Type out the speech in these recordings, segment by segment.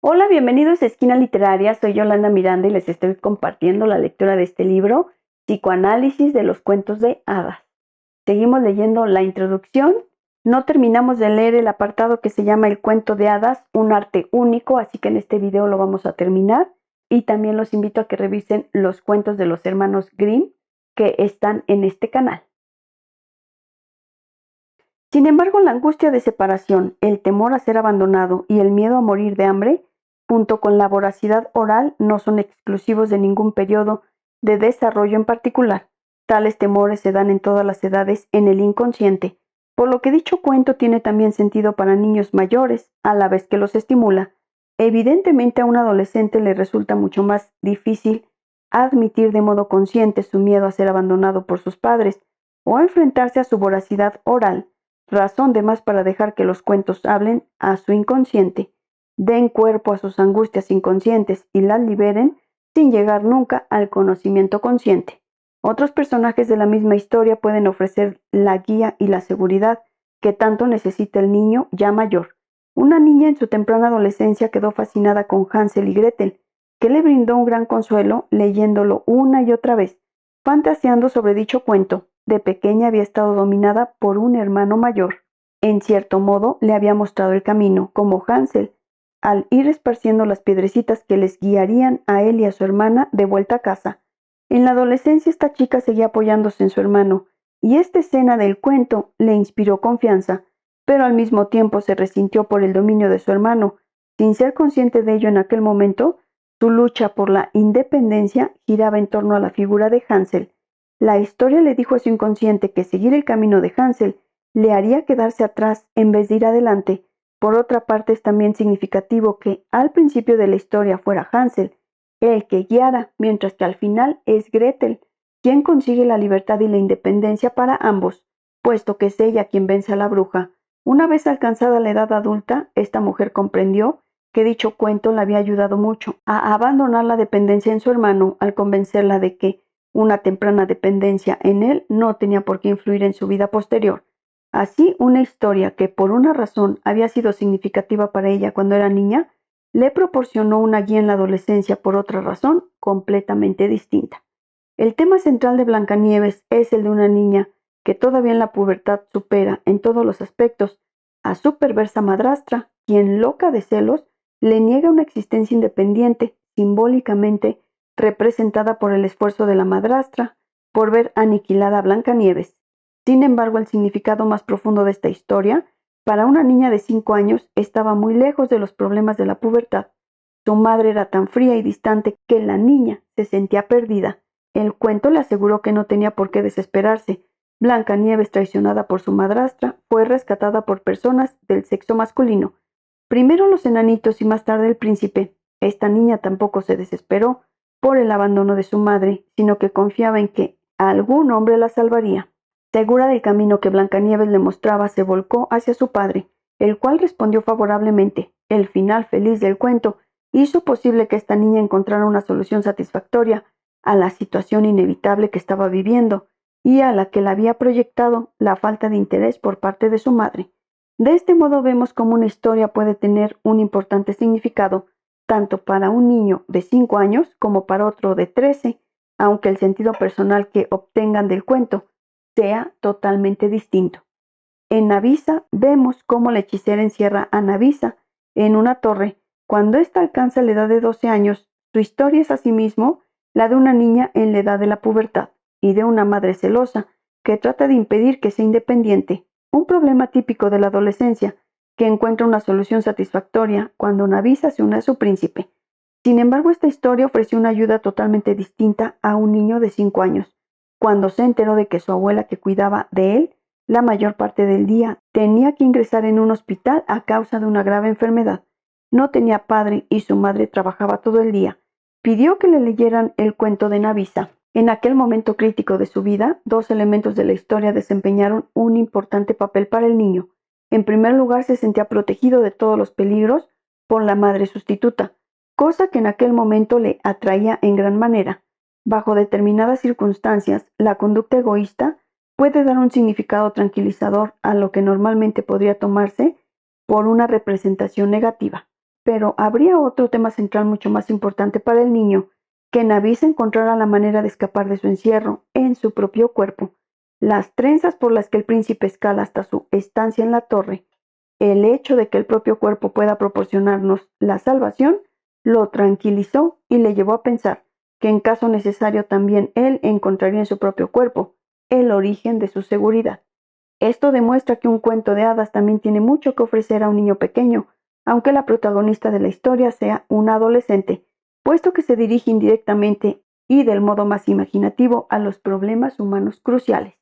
Hola, bienvenidos a Esquina Literaria, soy Yolanda Miranda y les estoy compartiendo la lectura de este libro, Psicoanálisis de los cuentos de hadas. Seguimos leyendo la introducción, no terminamos de leer el apartado que se llama El cuento de hadas, un arte único, así que en este video lo vamos a terminar y también los invito a que revisen los cuentos de los hermanos Grimm que están en este canal. Sin embargo, la angustia de separación, el temor a ser abandonado y el miedo a morir de hambre, junto con la voracidad oral, no son exclusivos de ningún periodo de desarrollo en particular. Tales temores se dan en todas las edades en el inconsciente, por lo que dicho cuento tiene también sentido para niños mayores, a la vez que los estimula. Evidentemente a un adolescente le resulta mucho más difícil admitir de modo consciente su miedo a ser abandonado por sus padres o enfrentarse a su voracidad oral, razón de más para dejar que los cuentos hablen a su inconsciente, den cuerpo a sus angustias inconscientes y las liberen sin llegar nunca al conocimiento consciente. Otros personajes de la misma historia pueden ofrecer la guía y la seguridad que tanto necesita el niño ya mayor. Una niña en su temprana adolescencia quedó fascinada con Hansel y Gretel, que le brindó un gran consuelo leyéndolo una y otra vez, fantaseando sobre dicho cuento. De pequeña había estado dominada por un hermano mayor. En cierto modo le había mostrado el camino, como Hansel, al ir esparciendo las piedrecitas que les guiarían a él y a su hermana de vuelta a casa. En la adolescencia esta chica seguía apoyándose en su hermano, y esta escena del cuento le inspiró confianza, pero al mismo tiempo se resintió por el dominio de su hermano. Sin ser consciente de ello en aquel momento, su lucha por la independencia giraba en torno a la figura de Hansel. La historia le dijo a su inconsciente que seguir el camino de Hansel le haría quedarse atrás en vez de ir adelante. Por otra parte, es también significativo que al principio de la historia fuera Hansel el que guiara, mientras que al final es Gretel quien consigue la libertad y la independencia para ambos, puesto que es ella quien vence a la bruja. Una vez alcanzada la edad adulta, esta mujer comprendió que dicho cuento le había ayudado mucho a abandonar la dependencia en su hermano al convencerla de que una temprana dependencia en él no tenía por qué influir en su vida posterior. Así, una historia que por una razón había sido significativa para ella cuando era niña, le proporcionó una guía en la adolescencia por otra razón completamente distinta. El tema central de Blancanieves es el de una niña que todavía en la pubertad supera en todos los aspectos a su perversa madrastra, quien, loca de celos, le niega una existencia independiente, simbólicamente representada por el esfuerzo de la madrastra por ver aniquilada a Blancanieves. Sin embargo, el significado más profundo de esta historia, para una niña de 5 años, estaba muy lejos de los problemas de la pubertad. Su madre era tan fría y distante que la niña se sentía perdida. El cuento le aseguró que no tenía por qué desesperarse. Blancanieves, traicionada por su madrastra, fue rescatada por personas del sexo masculino. Primero los enanitos y más tarde el príncipe. Esta niña tampoco se desesperó por el abandono de su madre, sino que confiaba en que algún hombre la salvaría. Segura del camino que Blancanieves le mostraba, se volcó hacia su padre, el cual respondió favorablemente. El final feliz del cuento hizo posible que esta niña encontrara una solución satisfactoria a la situación inevitable que estaba viviendo y a la que le había proyectado la falta de interés por parte de su madre. De este modo vemos cómo una historia puede tener un importante significado, tanto para un niño de 5 años como para otro de 13, aunque el sentido personal que obtengan del cuento sea totalmente distinto. En Navisa vemos cómo la hechicera encierra a Navisa en una torre. Cuando ésta alcanza la edad de 12 años, su historia es asimismo la de una niña en la edad de la pubertad y de una madre celosa que trata de impedir que sea independiente, un problema típico de la adolescencia que encuentra una solución satisfactoria cuando Navisa se une a su príncipe. Sin embargo, esta historia ofreció una ayuda totalmente distinta a un niño de 5 años, cuando se enteró de que su abuela, que cuidaba de él la mayor parte del día, tenía que ingresar en un hospital a causa de una grave enfermedad. No tenía padre y su madre trabajaba todo el día. Pidió que le leyeran el cuento de Navisa. En aquel momento crítico de su vida, dos elementos de la historia desempeñaron un importante papel para el niño. En primer lugar, se sentía protegido de todos los peligros por la madre sustituta, cosa que en aquel momento le atraía en gran manera. Bajo determinadas circunstancias, la conducta egoísta puede dar un significado tranquilizador a lo que normalmente podría tomarse por una representación negativa. pero habría otro tema central mucho más importante para el niño, que Navisa encontrara la manera de escapar de su encierro en su propio cuerpo. Las trenzas por las que el príncipe escala hasta su estancia en la torre, el hecho de que el propio cuerpo pueda proporcionarnos la salvación, lo tranquilizó y le llevó a pensar que en caso necesario también él encontraría en su propio cuerpo el origen de su seguridad. Esto demuestra que un cuento de hadas también tiene mucho que ofrecer a un niño pequeño, aunque la protagonista de la historia sea un adolescente, puesto que se dirige indirectamente y del modo más imaginativo a los problemas humanos cruciales.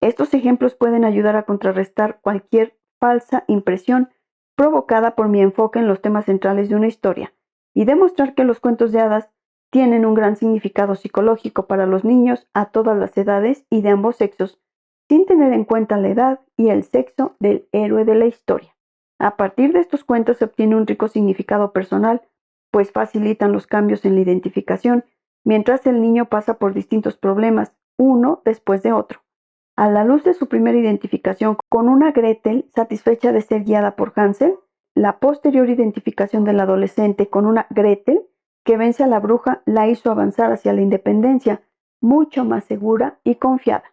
Estos ejemplos pueden ayudar a contrarrestar cualquier falsa impresión provocada por mi enfoque en los temas centrales de una historia y demostrar que los cuentos de hadas tienen un gran significado psicológico para los niños a todas las edades y de ambos sexos, sin tener en cuenta la edad y el sexo del héroe de la historia. A partir de estos cuentos se obtiene un rico significado personal, pues facilitan los cambios en la identificación, mientras el niño pasa por distintos problemas, uno después de otro. A la luz de su primera identificación con una Gretel satisfecha de ser guiada por Hansel, la posterior identificación del adolescente con una Gretel que vence a la bruja la hizo avanzar hacia la independencia, mucho más segura y confiada.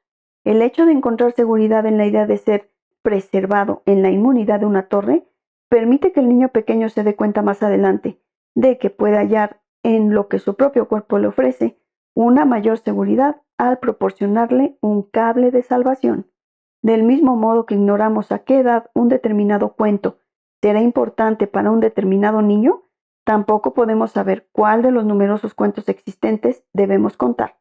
El hecho de encontrar seguridad en la idea de ser preservado en la inmunidad de una torre permite que el niño pequeño se dé cuenta más adelante de que puede hallar en lo que su propio cuerpo le ofrece una mayor seguridad al proporcionarle un cable de salvación. Del mismo modo que ignoramos a qué edad un determinado cuento será importante para un determinado niño, tampoco podemos saber cuál de los numerosos cuentos existentes debemos contar,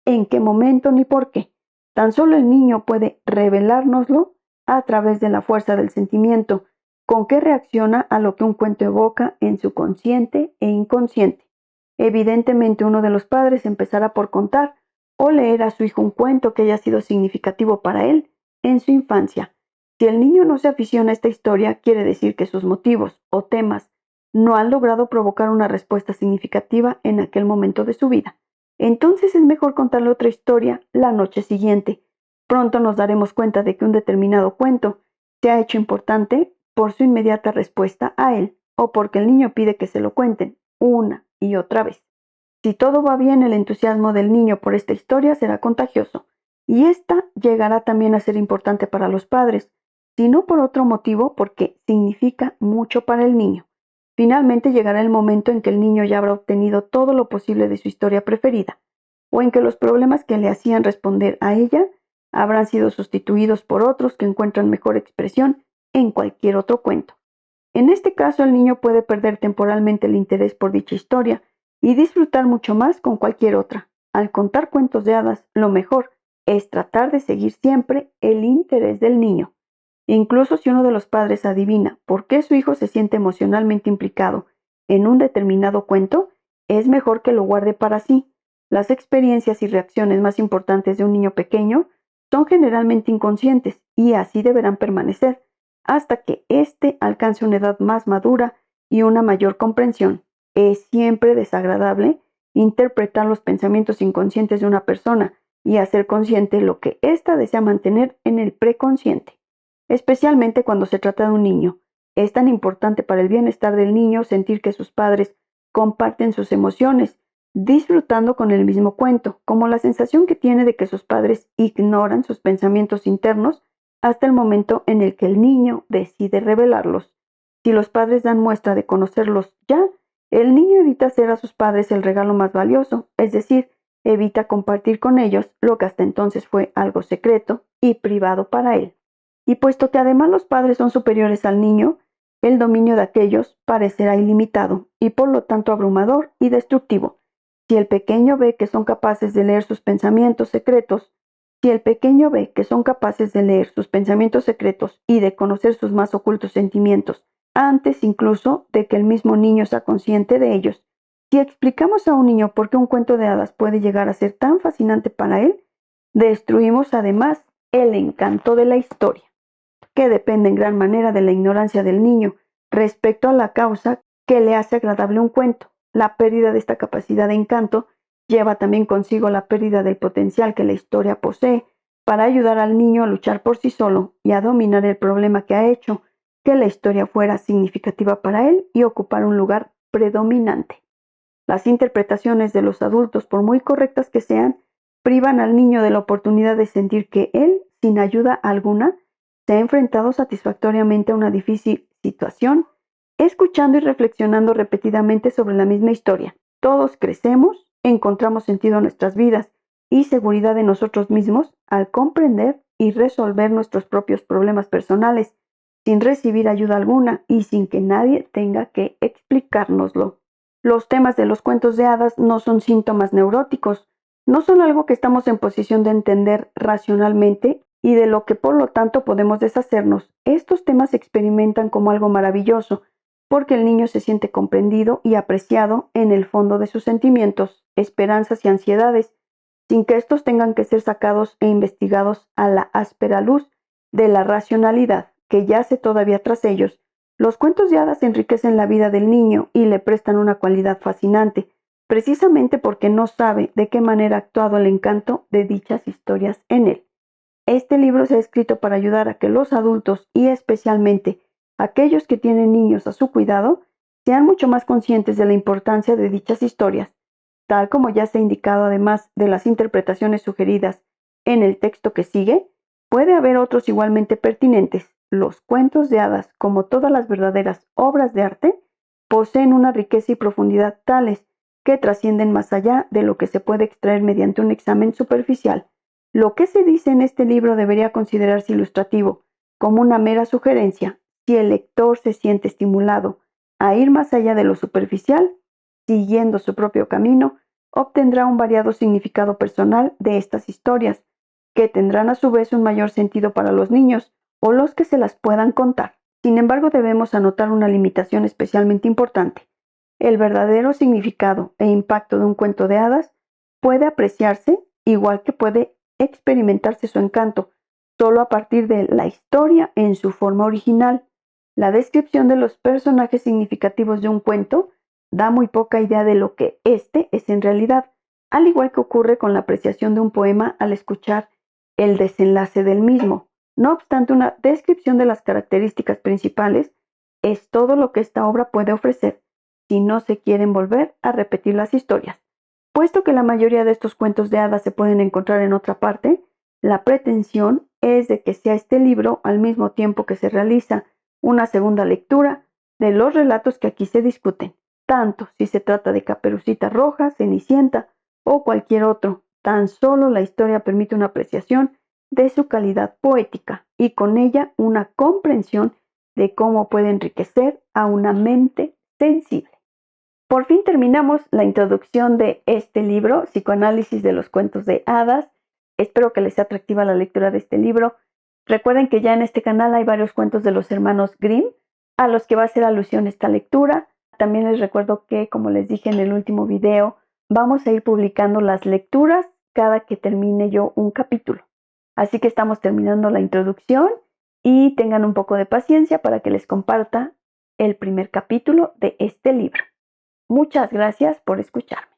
en qué momento ni por qué. Tan solo el niño puede revelárnoslo a través de la fuerza del sentimiento, con que reacciona a lo que un cuento evoca en su consciente e inconsciente. Evidentemente, uno de los padres empezará por contar o leer a su hijo un cuento que haya sido significativo para él en su infancia. Si el niño no se aficiona a esta historia, quiere decir que sus motivos o temas no han logrado provocar una respuesta significativa en aquel momento de su vida. Entonces es mejor contarle otra historia la noche siguiente. Pronto nos daremos cuenta de que un determinado cuento se ha hecho importante por su inmediata respuesta a él o porque el niño pide que se lo cuenten una y otra vez. Si todo va bien, el entusiasmo del niño por esta historia será contagioso, y esta llegará también a ser importante para los padres, si no por otro motivo, porque significa mucho para el niño. Finalmente llegará el momento en que el niño ya habrá obtenido todo lo posible de su historia preferida, o en que los problemas que le hacían responder a ella habrán sido sustituidos por otros que encuentran mejor expresión en cualquier otro cuento. En este caso, el niño puede perder temporalmente el interés por dicha historia y disfrutar mucho más con cualquier otra. Al contar cuentos de hadas, lo mejor es tratar de seguir siempre el interés del niño. Incluso si uno de los padres adivina por qué su hijo se siente emocionalmente implicado en un determinado cuento, es mejor que lo guarde para sí. Las experiencias y reacciones más importantes de un niño pequeño son generalmente inconscientes y así deberán permanecer hasta que éste alcance una edad más madura y una mayor comprensión. Es siempre desagradable interpretar los pensamientos inconscientes de una persona y hacer consciente lo que ésta desea mantener en el preconsciente, especialmente cuando se trata de un niño. Es tan importante para el bienestar del niño sentir que sus padres comparten sus emociones, disfrutando con el mismo cuento, como la sensación que tiene de que sus padres ignoran sus pensamientos internos hasta el momento en el que el niño decide revelarlos. Si los padres dan muestra de conocerlos ya, el niño evita hacer a sus padres el regalo más valioso, es decir, evita compartir con ellos lo que hasta entonces fue algo secreto y privado para él. Y puesto que además los padres son superiores al niño, el dominio de aquellos parecerá ilimitado y por lo tanto abrumador y destructivo. Si el pequeño ve que son capaces de leer sus pensamientos secretos, si el pequeño ve que son capaces de leer sus pensamientos secretos y de conocer sus más ocultos sentimientos, antes incluso de que el mismo niño sea consciente de ellos, si explicamos a un niño por qué un cuento de hadas puede llegar a ser tan fascinante para él, destruimos además el encanto de la historia, que depende en gran manera de la ignorancia del niño respecto a la causa que le hace agradable un cuento. La pérdida de esta capacidad de encanto lleva también consigo la pérdida del potencial que la historia posee para ayudar al niño a luchar por sí solo y a dominar el problema que ha hecho que la historia fuera significativa para él y ocupara un lugar predominante. Las interpretaciones de los adultos, por muy correctas que sean, privan al niño de la oportunidad de sentir que él, sin ayuda alguna, se ha enfrentado satisfactoriamente a una difícil situación, escuchando y reflexionando repetidamente sobre la misma historia. Todos crecemos, encontramos sentido a nuestras vidas y seguridad en nosotros mismos al comprender y resolver nuestros propios problemas personales, sin recibir ayuda alguna y sin que nadie tenga que explicárnoslo. Los temas de los cuentos de hadas no son síntomas neuróticos, no son algo que estamos en posición de entender racionalmente y de lo que por lo tanto podemos deshacernos. Estos temas se experimentan como algo maravilloso, porque el niño se siente comprendido y apreciado en el fondo de sus sentimientos, esperanzas y ansiedades, sin que estos tengan que ser sacados e investigados a la áspera luz de la racionalidad que yace todavía tras ellos. Los cuentos de hadas enriquecen la vida del niño y le prestan una cualidad fascinante, precisamente porque no sabe de qué manera ha actuado el encanto de dichas historias en él. Este libro se ha escrito para ayudar a que los adultos y especialmente aquellos que tienen niños a su cuidado sean mucho más conscientes de la importancia de dichas historias, tal como ya se ha indicado además de las interpretaciones sugeridas en el texto que sigue. Puede haber otros igualmente pertinentes. Los cuentos de hadas, como todas las verdaderas obras de arte, poseen una riqueza y profundidad tales que trascienden más allá de lo que se puede extraer mediante un examen superficial. Lo que se dice en este libro debería considerarse ilustrativo, como una mera sugerencia. Si el lector se siente estimulado a ir más allá de lo superficial, siguiendo su propio camino, obtendrá un variado significado personal de estas historias, que tendrán a su vez un mayor sentido para los niños o los que se las puedan contar. Sin embargo, debemos anotar una limitación especialmente importante. El verdadero significado e impacto de un cuento de hadas puede apreciarse, igual que puede experimentarse su encanto, solo a partir de la historia en su forma original. La descripción de los personajes significativos de un cuento da muy poca idea de lo que éste es en realidad, al igual que ocurre con la apreciación de un poema al escuchar el desenlace del mismo. No obstante, una descripción de las características principales es todo lo que esta obra puede ofrecer, si no se quieren volver a repetir las historias. Puesto que la mayoría de estos cuentos de hadas se pueden encontrar en otra parte, la pretensión es de que sea este libro, al mismo tiempo que se realiza una segunda lectura de los relatos que aquí se discuten, tanto si se trata de Caperucita Roja, Cenicienta o cualquier otro. Tan solo la historia permite una apreciación de su calidad poética y con ella una comprensión de cómo puede enriquecer a una mente sensible. Por fin terminamos la introducción de este libro, Psicoanálisis de los cuentos de hadas. Espero que les sea atractiva la lectura de este libro. Recuerden que ya en este canal hay varios cuentos de los hermanos Grimm, a los que va a hacer alusión esta lectura. También les recuerdo que, como les dije en el último video, vamos a ir publicando las lecturas cada que termine yo un capítulo. Así que estamos terminando la introducción y tengan un poco de paciencia para que les comparta el primer capítulo de este libro. Muchas gracias por escucharme.